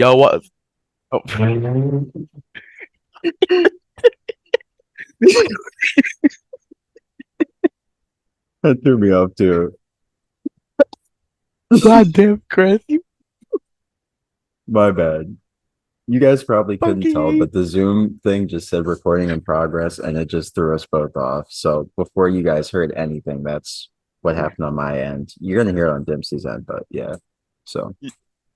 Yo, what? Oh. That threw me off too. God damn, Chris, you My bad. You guys probably couldn't tell, fucking. but the Zoom thing just said recording in progress and it just threw us both off. So before you guys heard anything, that's what happened on my end. You're gonna hear it on Dempsey's end, but yeah. So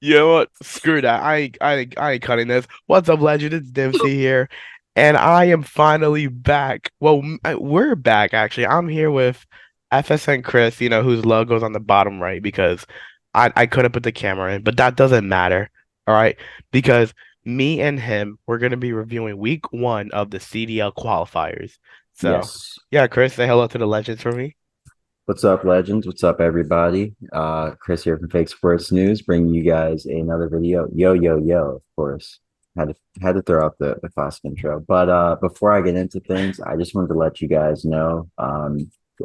You know what? Screw that. I ain't cutting this. What's up, legend? It's Dimsii here, and I am finally back. Well, we're back actually. I'm here with FSN Chris, whose logo's on the bottom right because I couldn't put the camera in, but that doesn't matter. All right, because me and him, we're gonna be reviewing week one of the CDL qualifiers. So, yes. yeah, Chris, say hello to the legends for me. What's up, legends? What's up, everybody? Chris here from Fake Sports News, bringing you guys another video. Yo, yo, yo, of course. Had to throw out the classic intro. But before I get into things, I just wanted to let you guys know,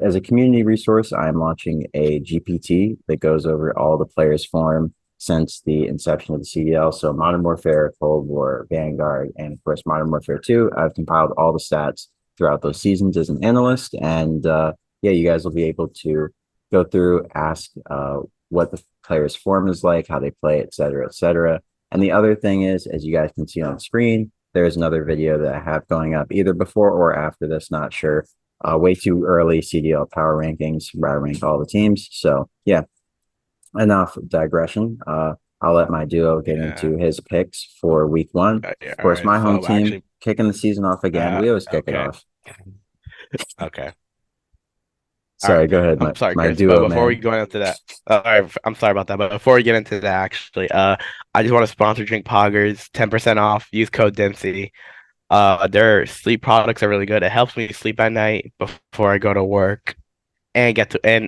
as a community resource, I'm launching a GPT that goes over all the players' form since the inception of the CDL. So Modern Warfare, Cold War, Vanguard, and of course Modern Warfare 2. I've compiled all the stats throughout those seasons as an analyst, and yeah, you guys will be able to go through, ask what the player's form is like, how they play, et cetera, et cetera. And the other thing is, as you guys can see on screen, there's another video that I have going up either before or after this, not sure. Way too early CDL power rankings, where I rank all the teams. So yeah, enough digression. I'll let my duo get Yeah. into his picks for week one. Yeah. Of All course, right. my home So team actually, kicking the season off again. We always kick it okay. off. Okay. All Sorry, right. go ahead, I'm sorry, my Chris, but duo before we man. go into that, all right, I'm sorry about that, but before we get into that, actually, I just want to sponsor Drink Poggers, 10% off. Use code Dempsey. Their sleep products are really good. It helps me sleep at night before I go to work and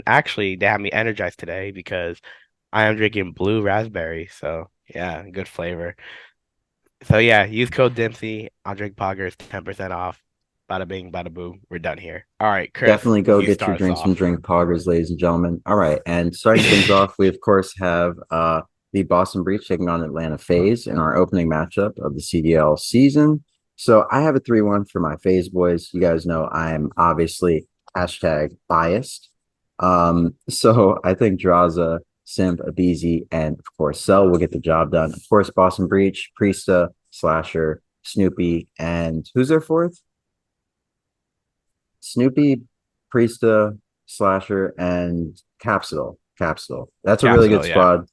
actually they have me energized today because I am drinking blue raspberry. So yeah, good flavor. So yeah, use code Dempsey. I'll drink Poggers, 10% off. Bada bing, bada boom. We're done here. All right, Chris, Definitely go you get your start us drinks from off. Drink Poggers, ladies and gentlemen. All right, and starting things off, we of course have the Boston Breach taking on Atlanta FaZe in our opening matchup of the CDL season. So I have a 3-1 for my FaZe boys. You guys know I'm obviously hashtag biased. So I think Draza, Simp, Abizi, and of course Cell will get the job done. Of course, Boston Breach, Priesta, Slasher, Snoopy, and who's their fourth? Snoopy, Priesta, Slasher, and Capsule. Capsule. That's a really good Capsule, yeah. squad.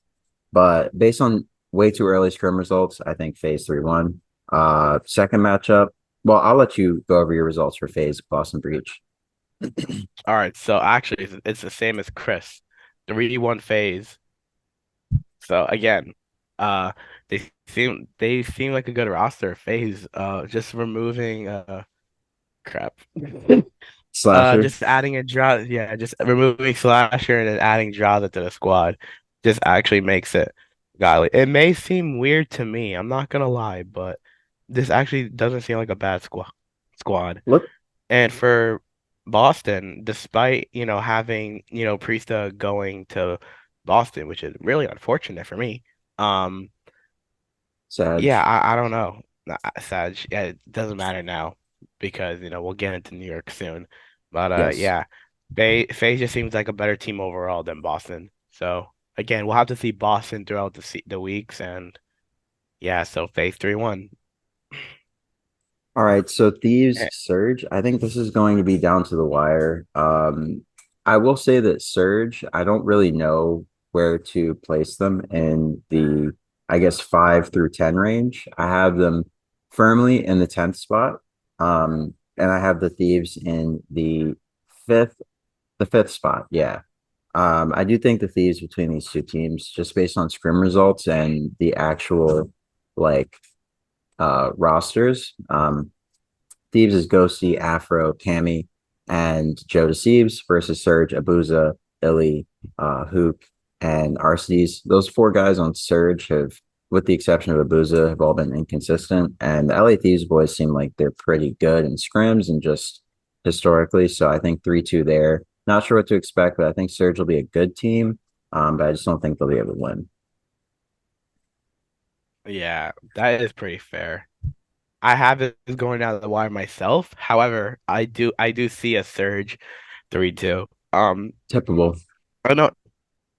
But based on way too early scrim results, I think FaZe 3-1. Second matchup. Well, I'll let you go over your results for FaZe Boston Breach. All right, so actually it's the same as Chris. 3-1 phase. So again, uh they seem like a good roster phase. Just removing crap. Slasher. Just adding a draw, yeah, just removing Slasher and then adding Draza to the squad just actually makes it godly. It may seem weird to me, I'm not gonna lie, but this actually doesn't seem like a bad squad. Look, And for Boston, despite, having, Priesta going to Boston, which is really unfortunate for me. Um, yeah, Sag. I don't know. Sag, yeah, it doesn't matter now because, we'll get into New York soon. But Yes. yeah, FaZe just seems like a better team overall than Boston. So again, we'll have to see Boston throughout the weeks and yeah, so FaZe 3-1. All right, so Thieves Surge. I think this is going to be down to the wire. I will say that Surge, I don't really know where to place them in the, I guess, 5 through 10 range. I have them firmly in the 10th spot. And I have the Thieves in fifth, the fifth spot. Yeah. I do think the Thieves between these two teams, just based on scrim results and the actual like rosters. Thieves is Ghosty, Afro, Cammy, and Joe Deceives versus Surge, Abuza, Illy, Hook, and Arcides. Those four guys on Surge have, with the exception of Abuza, have all been inconsistent. And the LA Thieves boys seem like they're pretty good in scrims and just historically. So I think 3-2 there. Not sure what to expect, but I think Surge will be a good team. But I just don't think they'll be able to win. Yeah, that is pretty fair. I have it going down the wire myself. However, I do see a surge 3-2. Typical. I know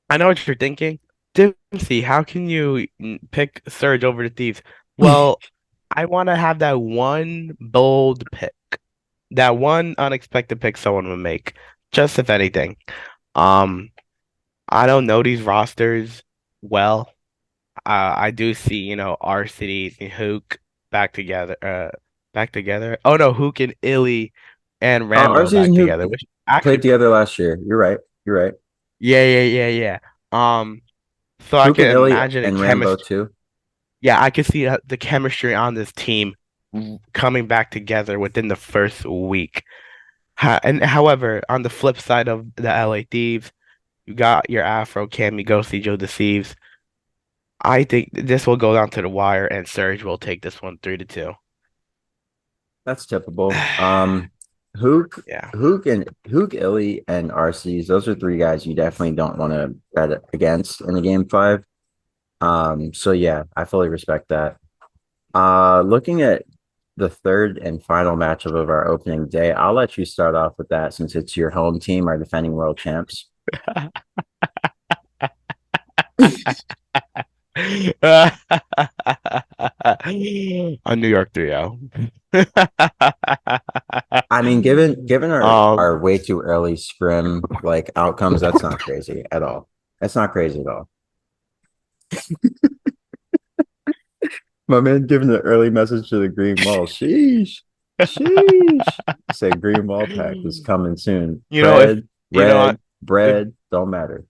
I know what you're thinking. Dempsey, how can you pick Surge over the Thieves? Well, I want to have that one bold pick, that one unexpected pick someone would make, just if anything. Um, I don't know these rosters well. I do see, our cities and Hook back together. Back together. Oh no, Hook and Illy and Our Rambo back season who together, which played actually, together last year. You're right. You're right. yeah, yeah, yeah, yeah. So I Hook can and Illy imagine a and Rambo chemistry. too. Yeah, I can see the chemistry on this team coming back together within the first week. And however, on the flip side of the LA Thieves, you got your Afro Cam, you go see Joe Deceives. I think this will go down to the wire, and Surge will take this one 3-2. That's typical. Hook, Yeah. Hook, Illy, and RCs. Those are three guys you definitely don't want to bet against in the game five. So yeah, I fully respect that. Looking at the third and final matchup of our opening day, I'll let you start off with that since it's your home team, our defending world champs. A New York 3-0. I mean, given our Um, way too early scrim like outcomes, that's not crazy at all. That's not crazy at all. My man giving an early message to the Green Wall. Sheesh. Sheesh. Say Green Wall pack is coming soon. if Pred, I, red, if bread, don't matter.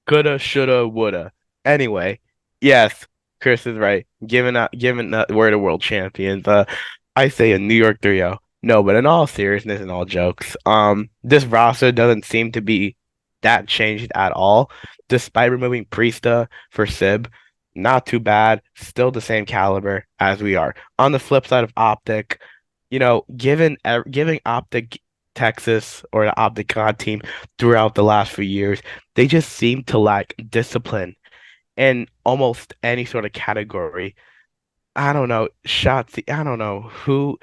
coulda, shoulda, woulda. Anyway, yes, Chris is right. Given that we're the world champions, I say a New York 3-0. No, but in all seriousness and all jokes, this roster doesn't seem to be that changed at all, despite removing Priesta for Sib. Not too bad. Still the same caliber as we are. On the flip side of Optic, giving Optic Texas or the Optic God team throughout the last few years, they just seem to lack discipline in almost any sort of category. I don't know, Shotzi. I don't know who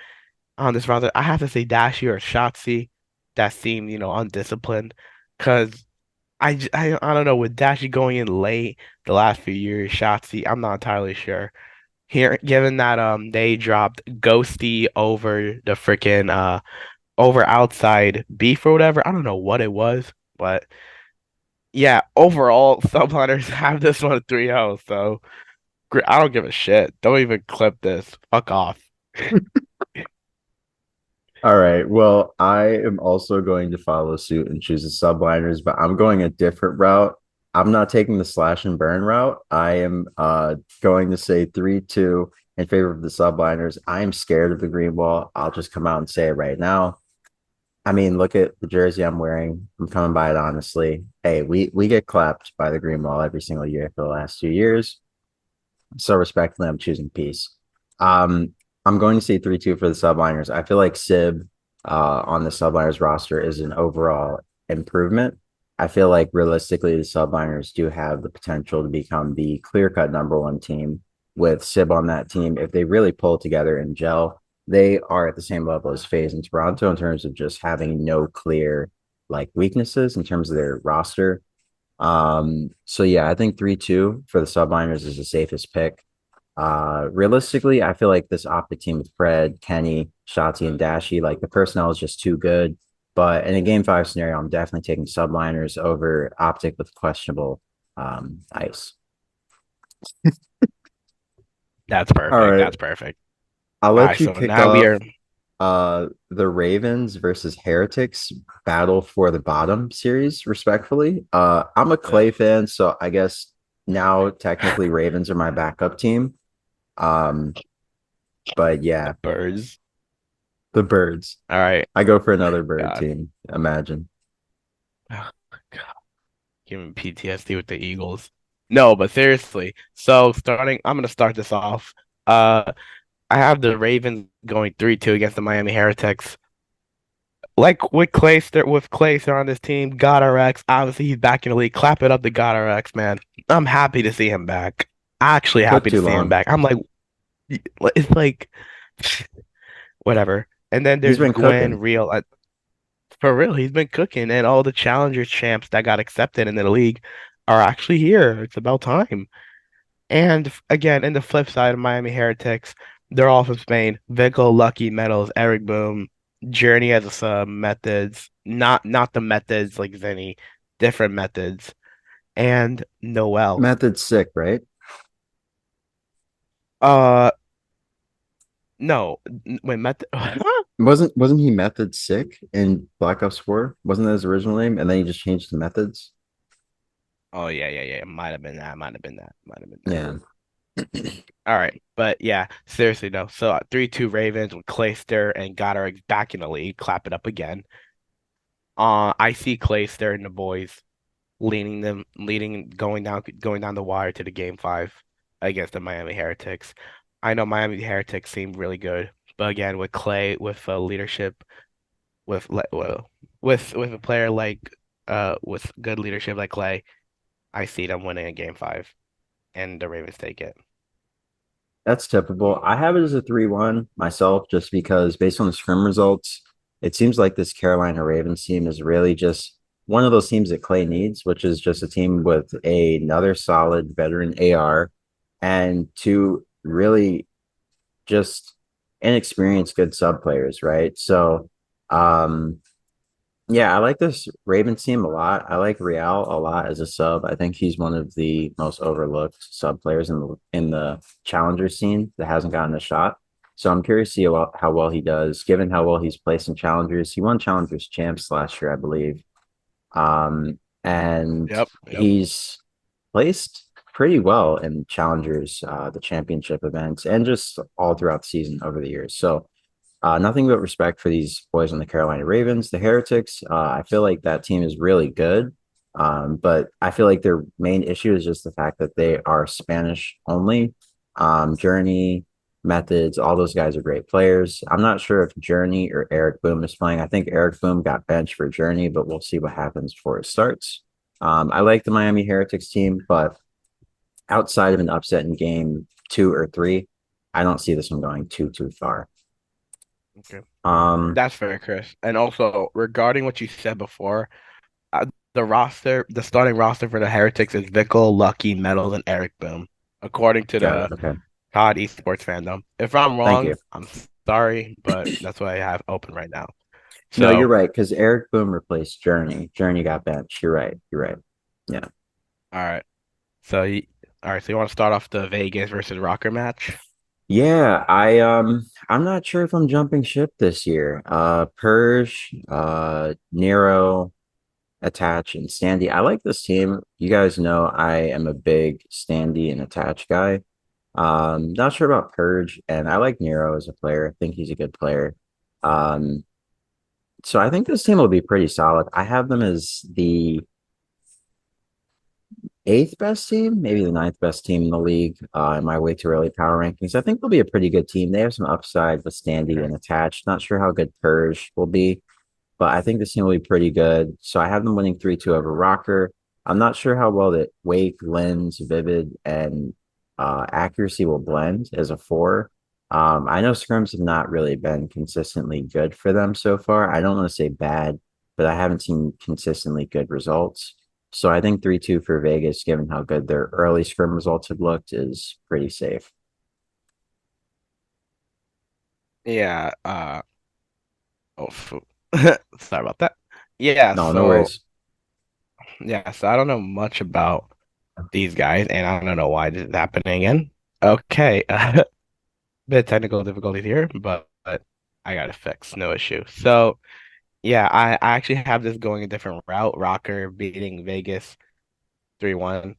on this roster. I have to say Dashi or Shotzi that seem, undisciplined. Cause I don't know, with Dashi going in late the last few years, Shotzi, I'm not entirely sure. Here, given that they dropped Ghosty over the freaking over outside beef or whatever. I don't know what it was, but yeah, overall, subliners have this one 3-0. So I don't give a shit. Don't even clip this. Fuck off. All right. Well, I am also going to follow suit and choose the subliners, but I'm going a different route. I'm not taking the slash and burn route. I am going to say 3-2 in favor of the subliners. I am scared of the green wall. I'll just come out and say it right now. I mean, look at the jersey I'm wearing. I'm coming by it honestly. Hey, we get clapped by the green wall every single year for the last 2 years. So respectfully, I'm choosing peace. I'm going to say 3-2 for the subliners. I feel like Sib on the subliners roster is an overall improvement. I feel like realistically, the subliners do have the potential to become the clear-cut number one team with Sib on that team. If they really pull together and gel, they are at the same level as FaZe and Toronto in terms of just having no clear like weaknesses in terms of their roster. So yeah, I think 3-2 for the subliners is the safest pick. Realistically, I feel like this Optic team with Fred, Kenny, Shotzi, and Dashi, like the personnel is just too good. But in a game five scenario, I'm definitely taking subliners over Optic with questionable ice. That's All perfect. right. That's perfect. I'll All let right, you so kick now we off are the Ravens versus Heretics battle for the bottom series, respectfully. I'm a ugh, Clay fan, so I guess now technically Ravens are my backup team. Um, but the yeah, birds. the birds. All right. I go for another bird God. team. Imagine. Oh, God. Giving PTSD with the Eagles. No, but seriously. So I'm gonna start this off. I have the Ravens going 3-2 against the Miami Heretics. Like with Clayster on this team, God RX, obviously he's back in the league. Clap it up to God RX, man. I'm happy to see him back. actually Took happy to too see him long. back. I'm like, it's like whatever. And then He's there's been Gwen cooking. Real. For real, he's been cooking, and all the challenger champs that got accepted in the league are actually here. It's about time. And again, in the flip side of Miami Heretics, they're all from Spain. Vico, Lucky, Metals, Eric Boom, Journey as a sub, Methods, not the methods like Zenny, different methods, and Noel. Method's sick, right? Uh, no, wait, method. Wasn't he Method sick in Black Ops 4? Wasn't that his original name? And then he just changed to Methods? Oh yeah, yeah, yeah. Might have been that. Might have been that. Might have been that. Yeah. All right, but yeah, seriously no. So 3-2 Ravens with Clayster and Goddard back in the league. Clap it up again. I see Clayster and the boys going down the wire to the game five against the Miami Heretics. I know Miami Heretics seem really good, but again, with Clay, with leadership, with a player like with good leadership like Clay, I see them winning a game five, and the Ravens take it. That's typical. I have it as a 3-1 myself, just because based on the scrim results, it seems like this Carolina Ravens team is really just one of those teams that Clay needs, which is just a team with another solid veteran AR and two really just inexperienced good sub players, right? So um yeah, I like this Ravens team a lot. I like Real a lot as a sub. I think he's one of the most overlooked sub players in the challenger scene that hasn't gotten a shot. So I'm curious to see how well he does, given how well he's placed in challengers. He won challengers champs last year, I believe. And Yep, yep. he's placed pretty well in challengers, the championship events, and just all throughout the season over the years. So nothing but respect for these boys on the Carolina Ravens. The Heretics, I feel like that team is really good. But I feel like their main issue is just the fact that they are Spanish only. Journey, Methods, all those guys are great players. I'm not sure if Journey or Eric Boom is playing. I think Eric Boom got benched for Journey, but we'll see what happens before it starts. I like the Miami Heretics team, but outside of an upset in game 2 or 3, I don't see this one going too far. Okay. Um, That's fair, Chris. And also regarding what you said before, the starting roster for the Heretics is Vickle, Lucky, Metals, and Eric Boom, according to Got it. the Okay. COD esports fandom. If I'm Thank you. wrong, I'm sorry, but that's what I have open right now. No, you're So, right. Because Eric Boom replaced Journey. Journey got benched. You're right. You're right. Yeah. all right. So, all right. So you want to start off the Vegas versus Rocker match? Yeah, I'm not sure if I'm jumping ship this year. Purge, Nero, Attach, and Standy. I like this team. You guys know I am a big Standy and Attach guy. Not sure about Purge, and I like Nero as a player. I think he's a good player. Um, so I think this team will be pretty solid. I have them as the eighth best team, maybe the ninth best team in the league, in my way too early power rankings. I think they'll be a pretty good team. They have some upside with Standy Okay. and Attached. Not sure how good Purge will be, but I think this team will be pretty good. So I have them winning 3-2 over Rocker. I'm not sure how well that Wake, Lens, Vivid, and accuracy will blend as a four. I know scrims have not really been consistently good for them so far. I don't want to say bad, but I haven't seen consistently good results. So I think 3-2 for Vegas, given how good their early scrim results have looked, is pretty safe. Yeah. Oh, sorry about that. Yeah. No, no So, worries. yeah. So I don't know much about these guys, and I don't know why this is happening again. Okay. Bit of technical difficulties here, but I got it fixed. No issue. So. Yeah, I actually have this going a different route. Rocker beating Vegas 3-1.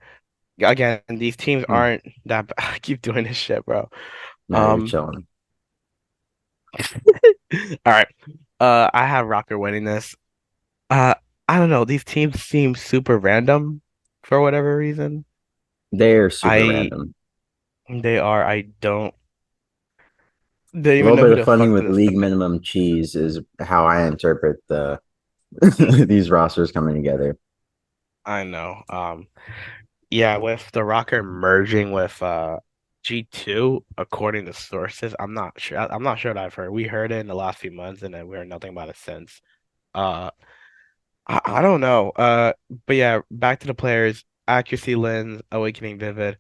Again, these teams Hmm. aren't that I keep doing this shit, bro. No, you're Um, chilling. all right. I have Rocker winning this. Uh, I don't know. These teams seem super random for whatever reason. They're super I random. they are. I don't A even little know bit who of the funny fuck to with league decide. minimum cheese is how I interpret these rosters coming together. I know. Yeah, with the rocker merging with G2, according to sources, I'm not sure. I'm not sure what I've heard. We heard it in the last few months, and then we heard nothing about it since. Uh, I don't know. But yeah, back to the players. Accuracy, Lens, Awakening, Vivid.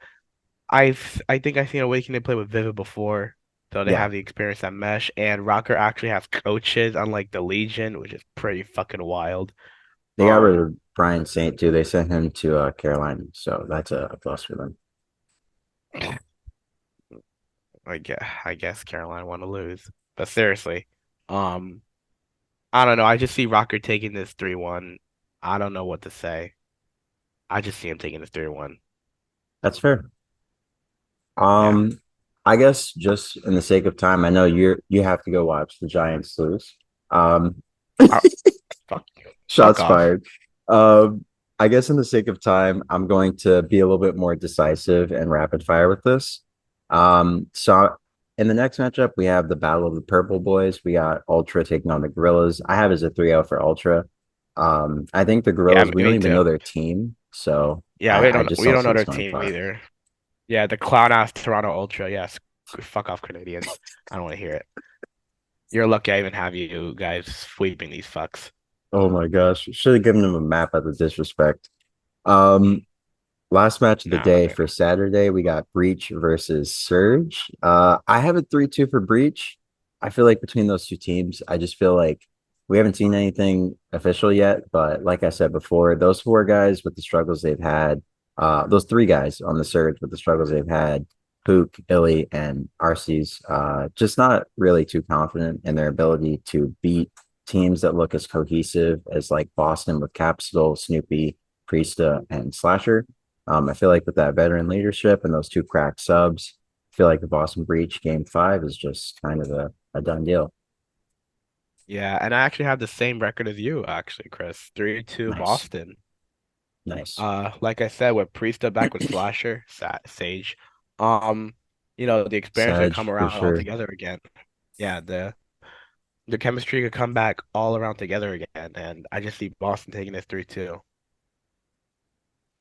I think I've seen Awakening play with Vivid before, so they Yeah, have the experience at Mesh. And Rocker actually has coaches, unlike the Legion, which is pretty fucking wild. they got rid Um, of Brian Saint too. They sent him to Carolina, so that's a plus for them. I guess Carolina want to lose, but seriously, um, I don't know. I just see Rocker taking this 3-1. I don't know what to say. I just see him taking this 3-1. That's fair. Yeah. Um, I guess just in the sake of time, I know you have to go watch the Giants lose. Um, Oh, fuck you. Fuck shots off. fired. I guess in the sake of time, I'm going to be a little bit more decisive and rapid fire with this. So in the next matchup, we have the Battle of the Purple Boys. We got Ultra taking on the Gorillas. I have as a 3-0 for Ultra. I think the Yeah, Gorillas, we don't me even too. know their team, so Yeah, I just we don't don't see know this their going team far. either. Yeah, the clown ass Toronto Ultra. Yes, fuck off Canadians. I don't want to hear it. You're lucky I even have you guys sweeping these fucks. Oh my gosh, should have given them a map at the disrespect. Um, Last match of the Nah, day for Saturday, we got Breach versus Surge. I have it 3-2 for Breach. I feel like between those two teams, I just feel like we haven't seen anything official yet. But like I said before, those four guys with the struggles they've had, those three guys on the Surge with the struggles they've had, Pook, Illy, and Arcees, just not really too confident in their ability to beat teams that look as cohesive as like Boston with Capsule, Snoopy, Priesta, and Slasher. I feel like with that veteran leadership and those two cracked subs, I feel like the Boston Breach game 5 is just kind of a done deal. yeah, and I actually have the same record as you, actually, Chris. 3-2 Nice. Boston. Nice. Like I said, with Priesta back with Slasher, Sage, um, the experience would come Sage for around all sure. together again. Yeah, the chemistry could come back all around together again, and I just see Boston taking this 3-2.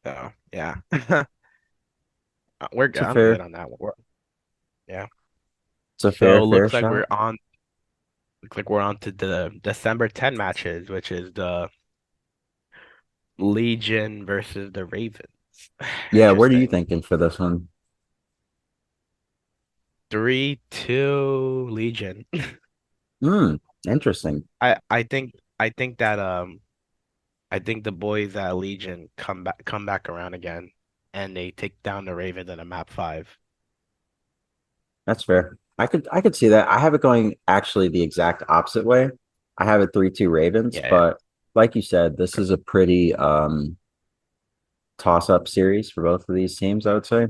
So yeah, we're It's good. a I'm good fair, on that one. Yeah. it's a fair, So fair shot. looks like we're on to the December 10 matches, which is the Legion versus the Ravens. Yeah, what are you Interesting. thinking for this one? 3-2 Legion. Hmm, interesting. I think that I think the boys at Legion come back around again and they take down the Ravens in a map 5. That's fair. I could see that. I have it going actually the exact opposite way. I have it 3-2 Ravens, Yeah, yeah. but like you said, this is a pretty toss-up series for both of these teams, I would say.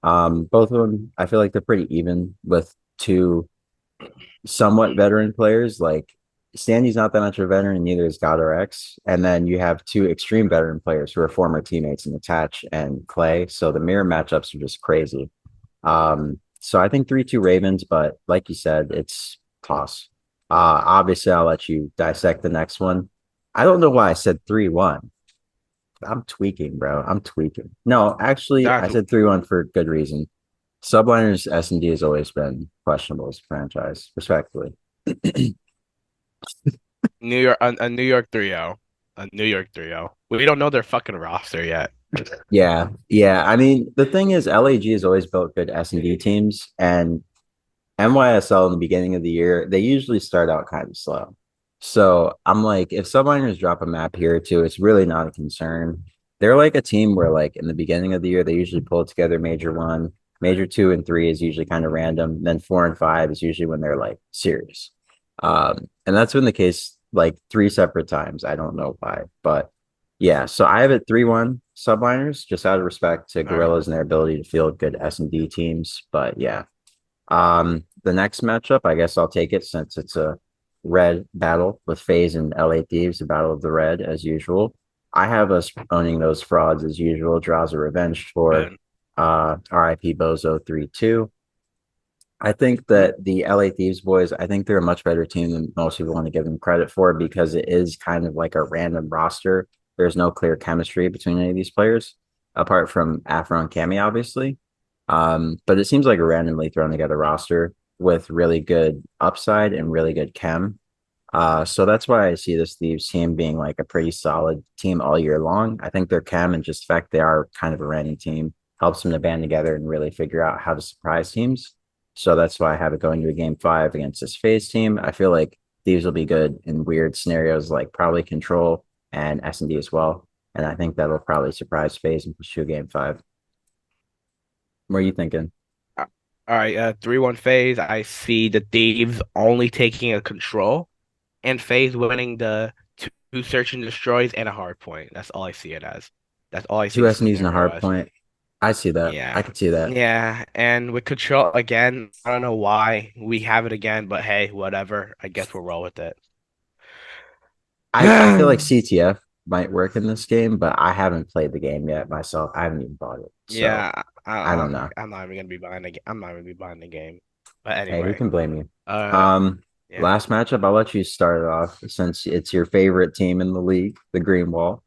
Both of them, I feel like they're pretty even with two somewhat veteran players. Like Standy's not that much of a veteran, and neither is God X. And then you have two extreme veteran players who are former teammates in Attach and Clay. So the mirror matchups are just crazy. So I think 3-2 Ravens, but like you said, it's toss. Obviously, I'll let you dissect the next one. I don't know why I said 3-1. I'm tweaking, bro. I'm tweaking. No, actually, I That's said 3-1 for good reason. Subliners S&D has always been questionable as a franchise, respectfully. A New York 3-0. A New York 3-0. We don't know their fucking roster yet. Yeah, yeah. I mean, the thing is, LAG has always built good S&D teams, and NYSL in the beginning of the year, they usually start out kind of slow. So I'm like, if subliners drop a map here or two, it's really not a concern. They're like a team where, like, in the beginning of the year, they usually pull it together major 1, major 2 and 3 is usually kind of random. Then 4 and 5 is usually when they're like serious. And that's been the case like 3 separate times. I don't know why, but yeah. So I have it 3-1 subliners, just out of respect to All right. Gorillas and their ability to field good S&D teams. But yeah, the next matchup, I guess I'll take it since it's a red battle with FaZe and LA Thieves, the battle of the red as usual. I have us owning those frauds as usual. Draws a revenge for Good. RIP Bozo 3-2. I think that the LA Thieves boys, I think they're a much better team than most people want to give them credit for because it is kind of like a random roster. There's no clear chemistry between any of these players. apart from Afro and Cammy, obviously. But it seems like a randomly thrown together roster with really good upside and really good chem. So that's why I see this Thieves team being like a pretty solid team all year long. I think their chem and just the fact they are kind of a random team helps them to band together and really figure out how to surprise teams. So that's why I have it going to a game 5 against this phase team. I feel like Thieves will be good in weird scenarios like probably control and S&D as well. And I think that'll probably surprise phase and push to a game 5. What are you thinking? Uh, All right, 3-1 phase. I see the Thieves only taking a control and phase winning the two search and destroys and a hard point. That's all I see it as. That's all I see Two the S&Ds and a scenario hard as. point. I see that. I Yeah. could see that. Yeah. And with control again, I don't know why we have it again, but hey, whatever. I guess we'll roll with it. I feel like CTF might work in this game, but I haven't played the game yet myself. I haven't even bought it. So Yeah, I don't know. I'm not even gonna be buying the game. I'm not gonna be buying the game. But Hey, who anyway, can blame you? uh, Um, yeah. Last matchup, I'll let you start it off since it's your favorite team in the league, the Green Wall.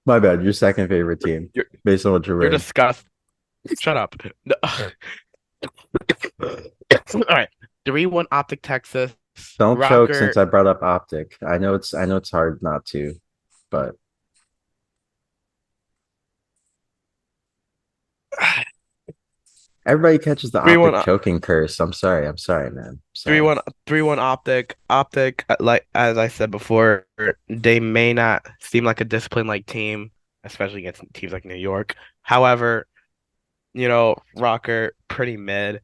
My bad, your second favorite team, You're based on what you're you're wearing. disgust. Shut up. All right, 3-1 Optic Texas Don't choke since Rocker. I brought up Optic. I know it's hard not to, but everybody catches the 3-1 Optic choking curse. I'm sorry, man. I'm Three sorry. one 3-1 Optic. Optic, like as I said before, they may not seem like a disciplined like team, especially against teams like New York. However, Rocker pretty mid,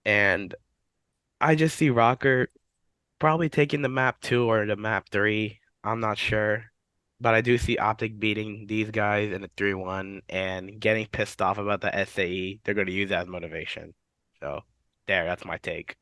and I just see Rocker probably taking the map 2 or the map 3. I'm not sure, but I do see Optic beating these guys in a 3-1 and getting pissed off about the SAE. They're going to use that as motivation. So that's my take.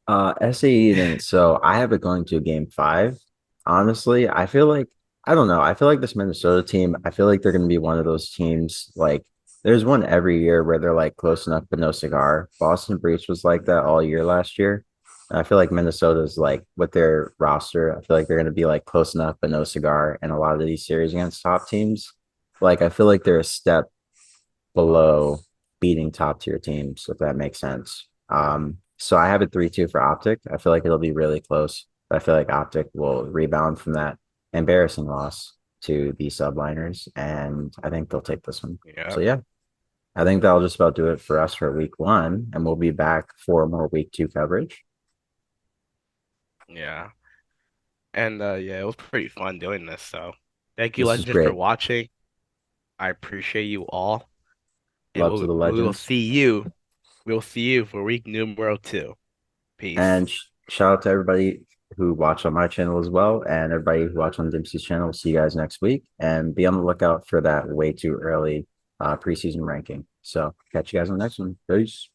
SAE didn't. So I have it going to a game 5. Honestly, I feel like I don't know. I feel like this Minnesota team, I feel like they're gonna be one of those teams like there's one every year where they're like close enough but no cigar. Boston Breach was like that all year last year. And I feel like Minnesota's like with their roster, I feel like they're gonna be like close enough but no cigar in a lot of these series against top teams. Like I feel like they're a step below beating top tier teams, if that makes sense. So I have it 3-2 for Optic. I feel like it'll be really close. I feel like Optic will rebound from that embarrassing loss to the subliners, and I think they'll take this one. Yeah. So yeah, I think that'll just about do it for us for week 1, and we'll be back for more week 2 coverage. Yeah. And yeah, it was pretty fun doing this. So thank you, This is Legends, for great. watching. I appreciate you all. And Love to the we will legends. see you. We'll see you for week numero 2. Peace. And shout out to everybody who watched on my channel as well, and everybody who watched on Dimsey's channel. We'll see you guys next week, and be on the lookout for that way too early preseason ranking. So catch you guys on the next one. Peace.